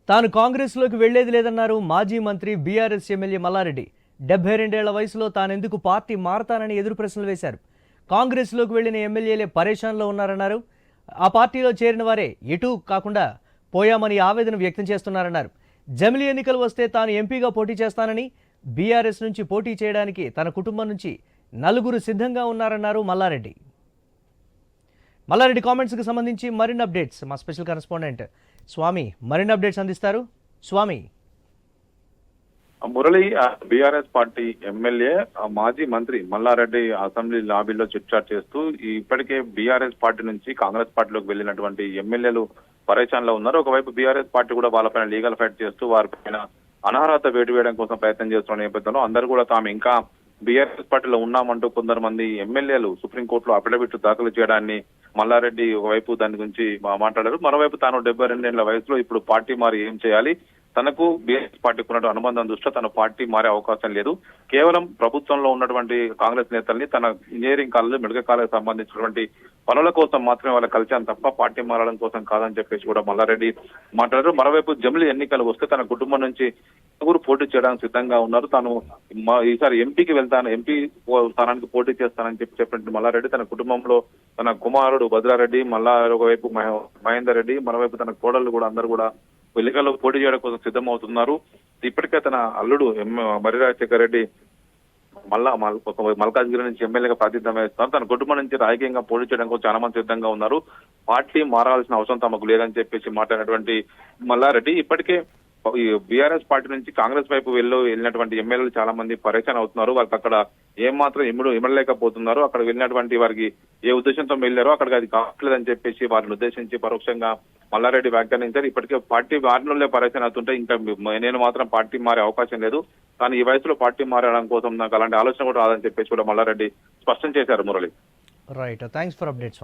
తాను కాంగ్రెస్లోకి వెళ్లేది లేదన్నారు మాజీ మంత్రి బీఆర్ఎస్ ఎమ్మెల్యే మల్లారెడ్డి. 72 వయసులో తానెందుకు పార్టీ మారతానని ఎదురు ప్రశ్నలు వేశారు. కాంగ్రెస్లోకి వెళ్లిన ఎమ్మెల్యేలే పరేషాన్లో ఉన్నారన్నారు. ఆ పార్టీలో చేరిన వారే ఎటూ కాకుండా పోయామని ఆవేదన వ్యక్తం చేస్తున్నారన్నారు. జమిలీ ఎన్నికలు వస్తే తాను ఎంపీగా పోటీ చేస్తానని, బీఆర్ఎస్ నుంచి పోటీ చేయడానికి తన కుటుంబం నుంచి 4 సిద్ధంగా ఉన్నారన్నారు మల్లారెడ్డి. మల్లారెడ్డి కామెంట్స్కి సంబంధించి మరిన్ని అప్డేట్స్ మా స్పెషల్ కరెస్పాండెంట్ స్వామి మరిన్ని అప్డేట్స్ అందిస్తారు. స్వామి. మురళి, బీఆర్ఎస్ పార్టీ ఎమ్మెల్యే మాజీ మంత్రి మల్లారెడ్డి అసెంబ్లీ లాబీలో చిట్చాట్ చేస్తూ ఇప్పటికే బీఆర్ఎస్ పార్టీ నుంచి కాంగ్రెస్ పార్టీలోకి వెళ్లినటువంటి ఎమ్మెల్యేలు పరేషాన్లో ఉన్నారు. ఒకవైపు బీఆర్ఎస్ పార్టీ కూడా వాళ్ళపైన లీగల్ ఫైట్ చేస్తూ వారిపైన అనర్హత వేటు వేయడం కోసం ప్రయత్నం చేస్తున్న నేపథ్యంలో అందరూ కూడా తాము ఇంకా బీఆర్ఎస్ పార్టీలో ఉన్నామంటూ కొందరు మంది ఎమ్మెల్యేలు సుప్రీంకోర్టులో అఫిడవిట్ దాఖలు చేయడాన్ని మల్లారెడ్డి ఒకవైపు దాని గురించి మాట్లాడారు. మరోవైపు తాను 72 వయసులో ఇప్పుడు పార్టీ మారి ఏం చేయాలి, తనకు బీఆర్ఎస్ పార్టీకి ఉన్నటువంటి అనుబంధం దృష్ట్యా తన పార్టీ మారే అవకాశం లేదు, కేవలం ప్రభుత్వంలో ఉన్నటువంటి కాంగ్రెస్ నేతల్ని తన ఇంజనీరింగ్ కాలేజ్ మెడికల్ కాలేజ్ సంబంధించినటువంటి పనుల కోసం మాత్రమే వాళ్ళ కలిశాను తప్ప పార్టీ మారడం కోసం కాదని చెప్పేసి కూడా మల్లారెడ్డి మాట్లాడారు. మరోవైపు జమిలీ ఎన్నికలు వస్తే తన కుటుంబం నుంచి నలుగురు పోటీ చేయడానికి సిద్ధంగా ఉన్నారు. తాను ఈసారి ఎంపీకి వెళ్తాను, ఎంపీ స్థానానికి పోటీ చేస్తానని చెప్పినట్టు మల్లారెడ్డి తన కుటుంబంలో తన కుమారుడు భద్రారెడ్డి, ఒకవైపు మహేందర్ రెడ్డి, మరోవైపు తన కోడళ్ళు కూడా అందరూ కూడా ఎన్నికల్లో పోటీ చేయడం కోసం సిద్ధమవుతున్నారు. ఇప్పటికే తన అల్లుడు మర్రి రాజశేఖర్ రెడ్డి మల్కాజ్గిరి నుంచి ఎమ్మెల్యేగా ప్రాతినిధ్యం వహిస్తున్నారు. తన కుటుంబం నుంచి రాజకీయంగా పోటీ చేయడం కోసం చాలా మంది సిద్ధంగా ఉన్నారు. పార్టీ మారాల్సిన అవసరం తమకు లేదని చెప్పేసి మాట్లాడినటువంటి మల్లారెడ్డి ఇప్పటికే బీఆర్ఎస్ పార్టీ నుంచి కాంగ్రెస్ వైపు వెళ్ళినటువంటి ఎమ్మెల్యేలు చాలా మంది పరేషాన్ అవుతున్నారు. వారికి అక్కడ ఏమాత్రం ఇమ్మడలేకపోతున్నారు. అక్కడ వెళ్ళినటువంటి వారికి ఏ ఉద్దేశంతో వెళ్ళారో అక్కడికి అది కావట్లేదని చెప్పేసి వారిని ఉద్దేశించి పరోక్షంగా మల్లారెడ్డి వ్యాఖ్యానించారు. ఇప్పటికే పార్టీ మారినోళ్లే పరేషాన్ అవుతుంటే ఇంకా నేను మాత్రం పార్టీ మారే అవకాశం లేదు, కానీ ఈ వయసులో పార్టీ మారడం కోసం నాకు అలాంటి ఆలోచన కూడా రాదని చెప్పేసి కూడా మల్లారెడ్డి స్పష్టం చేశారు. Murali. Right, thanks for updates.